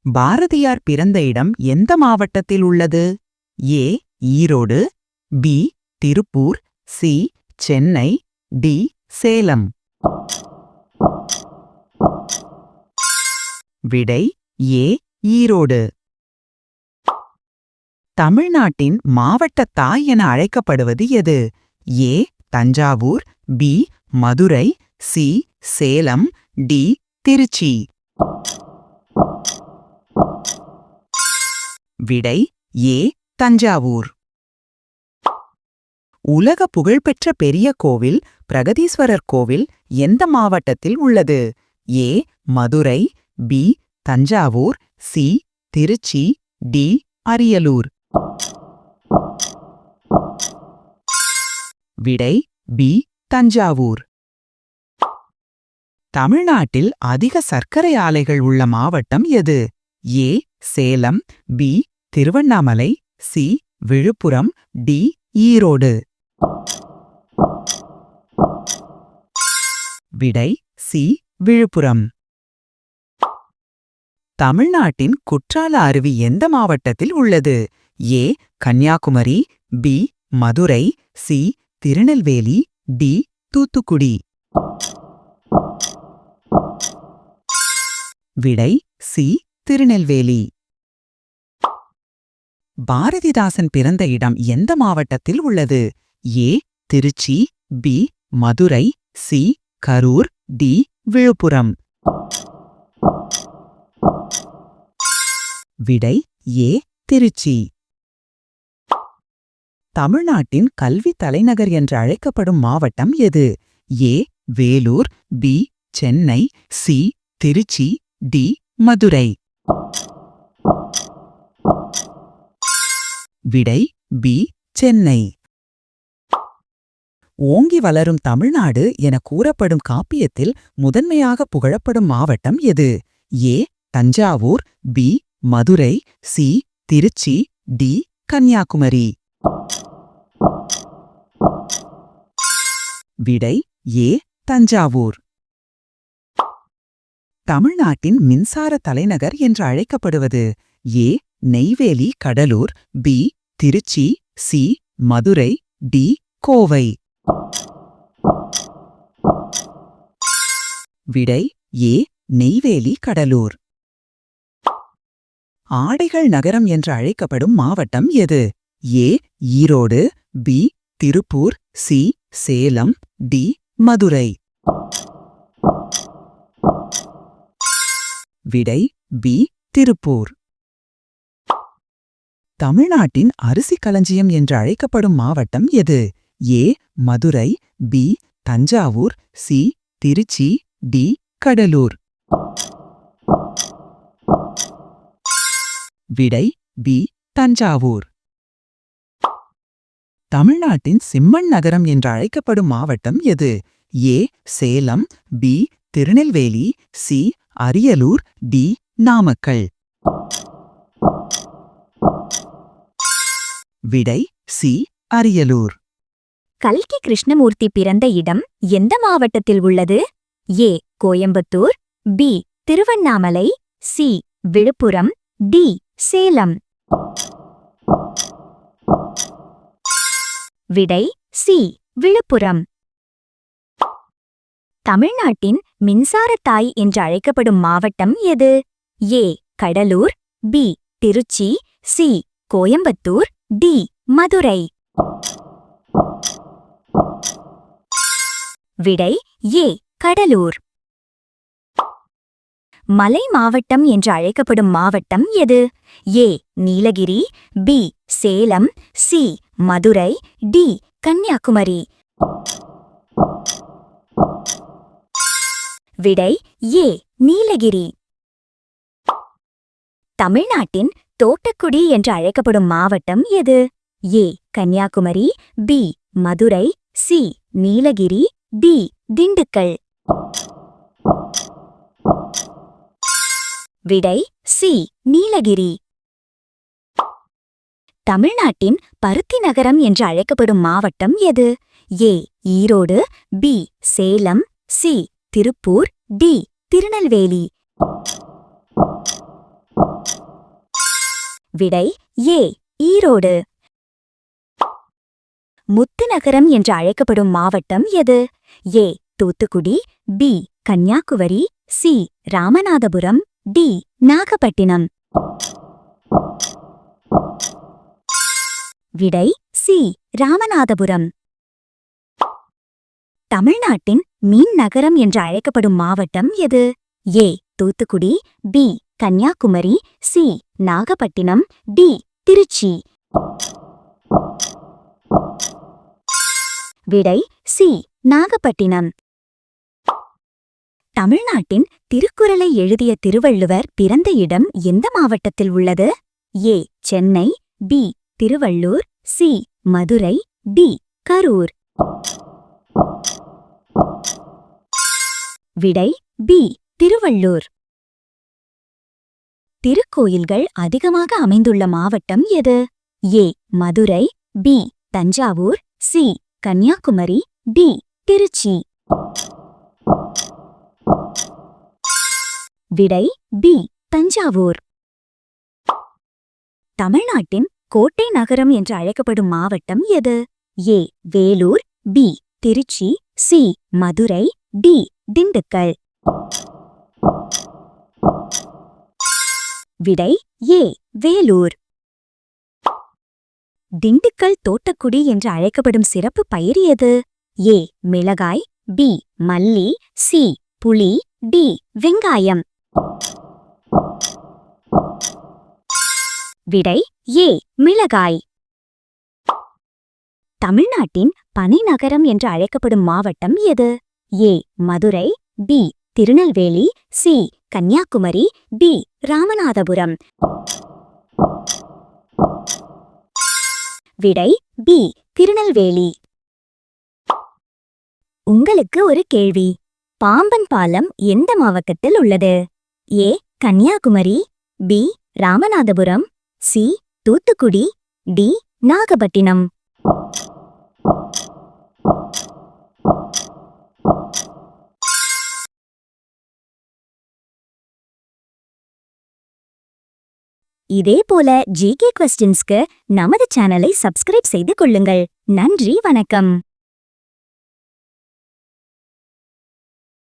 பாரதியார் பிறந்த இடம் எந்த மாவட்டத்தில் உள்ளது? A. Erode, B. Tiruppur, C. Chennai, D. Salem. விடை ஏ. ஈரோடு. தமிழ்நாட்டின் மாவட்டத் தாய் என அழைக்கப்படுவது எது? A. Thanjavur, B. Madurai, C. Salem, D. Tiruchi. விடை ஏ. தஞ்சாவூர். உலக புகழ்பெற்ற பெரிய கோவில் பிரகதீஸ்வரர் கோவில் எந்த மாவட்டத்தில் உள்ளது? A. Madurai, B. Thanjavur, C. Tiruchi, D. Ariyalur. விடை பி. தஞ்சாவூர். தமிழ்நாட்டில் அதிக சர்க்கரை ஆலைகள் உள்ள மாவட்டம் எது? A. Salem, B. Tiruvannamalai, C. Villupuram, D. Erode. விடை சி. விழுப்புரம். தமிழ்நாட்டின் குற்றால அருவி எந்த மாவட்டத்தில் உள்ளது? A. Kanyakumari, B. Madurai, C. Tirunelveli, D. Thoothukudi. விடை சி. திருநெல்வேலி. பாரதிதாசன் பிறந்த இடம் எந்த மாவட்டத்தில் உள்ளது? A. Tiruchi, B. Madurai, C. Karur, D. Villupuram. விடை ஏ. திருச்சி. தமிழ்நாட்டின் கல்வி தலைநகர் என்று அழைக்கப்படும் மாவட்டம் எது? A. Vellore, B. Chennai, C. Tiruchi, D. Madurai. விடை பி. சென்னை. ஓங்கி வளரும் தமிழ்நாடு என கூறப்படும் காப்பியத்தில் முதன்மையாக புகழப்படும் மாவட்டம் எது? A. Thanjavur, B. Madurai, C. Tiruchi, D. Kanyakumari. விடை ஏ. தஞ்சாவூர். தமிழ்நாட்டின் மின்சார தலைநகர் என்று அழைக்கப்படுவது? A. Neyveli, Cuddalore, B. Tiruchi, C. Madurai, D. Kovai. விடை ஏ. நெய்வேலி, கடலூர். ஆடைகள் நகரம் என்று அழைக்கப்படும் மாவட்டம் எது? A. Erode, B. Tiruppur, C. Salem, D. Madurai. விடை பி. திருப்பூர். தமிழ்நாட்டின் அரிசி களஞ்சியம் என்று அழைக்கப்படும் மாவட்டம் எது? A. Madurai, B. Thanjavur, C. Tiruchi, D. Cuddalore. விடை பி. தஞ்சாவூர். தமிழ்நாட்டின் சிம்மன் நகரம் என்று அழைக்கப்படும் மாவட்டம் எது? A. Salem, B. Tirunelveli, C. Ariyalur, D. Namakkal. விடை சி. அரியலூர். கல்கி கிருஷ்ணமூர்த்தி பிறந்த இடம் எந்த மாவட்டத்தில் உள்ளது? A. Coimbatore, B. Tiruvannamalai, C. Villupuram, D. Salem. விடை சி. விழுப்புரம். தமிழ்நாட்டின் மின்சாரத் தாய் என்று அழைக்கப்படும் மாவட்டம் எது? A. Cuddalore, B. Tiruchi, C. Coimbatore, D. Madurai. விடை ஏ. கடலூர். மலை மாவட்டம் என்று அழைக்கப்படும் மாவட்டம் எது? A. Nilgiri, B. Salem, C. Madurai, D. Kanyakumari. விடை ஏ. நீலகிரி. தமிழ்நாட்டின் தோட்டக்குடி என்று அழைக்கப்படும் மாவட்டம் எது? A. Kanyakumari, B. Madurai, C. Nilgiri, D. Dindigul. விடை சி. நீலகிரி. தமிழ்நாட்டின் பருத்தி நகரம் என்று அழைக்கப்படும் மாவட்டம் எது? A. Erode, B. Salem, C. Tiruppur, D. Tirunelveli. விடை ஏ ஈரோடு. முத்து நகரம் என்று அழைக்கப்படும் மாவட்டம் எது? A Thoothukudi, B Kanyakumari, C Ramanathapuram, D Nagapattinam. விடை சி ராமநாதபுரம். தமிழ்நாட்டின் மீன் நகரம் என்று அழைக்கப்படும் மாவட்டம் எது? A Thoothukudi, B Kanyakumari, C Nagapattinam, D Tiruchi. விடை சி நாகப்பட்டினம். தமிழ்நாட்டின் திருக்குறளை எழுதிய திருவள்ளுவர் பிறந்த இடம் எந்த மாவட்டத்தில் உள்ளது? A Chennai, B Tiruvallur, C Madurai, D Karur. விடை பி திருவள்ளூர். திருக்கோயில்கள் அதிகமாக அமைந்துள்ள மாவட்டம் எது? A Madurai, B Thanjavur, C Kanyakumari, D Tiruchi. விடை பி தஞ்சாவூர். தமிழ்நாட்டின் கோட்டை நகரம் என்று அழைக்கப்படும் மாவட்டம் எது? A Vellore, B Tiruchi, C Madurai, D Dindigul. விடை ஏ வேலூர். திண்டுக்கல் தோட்டக்குடி என்று அழைக்கப்படும் சிறப்பு பயிர் எது? ஏ மிளகாய், பி மல்லி, சி புளி, டி வெங்காயம். விடை ஏ மிளகாய். தமிழ்நாட்டின் பனை நகரம் என்று அழைக்கப்படும் மாவட்டம் எது? A Madurai, B Tirunelveli, C Kanyakumari, D Ramanathapuram. விடை பி திருநெல்வேலி. உங்களுக்கு ஒரு கேள்வி. பாம்பன் பாலம் எந்த மாவட்டத்தில் உள்ளது? A Kanyakumari, B Ramanathapuram, C Thoothukudi, D Nagapattinam. இதேபோல ஜிகே கொஸ்டின்ஸ்க்கு நமது சேனலை சப்ஸ்கிரைப் செய்து கொள்ளுங்கள். நன்றி, வணக்கம்.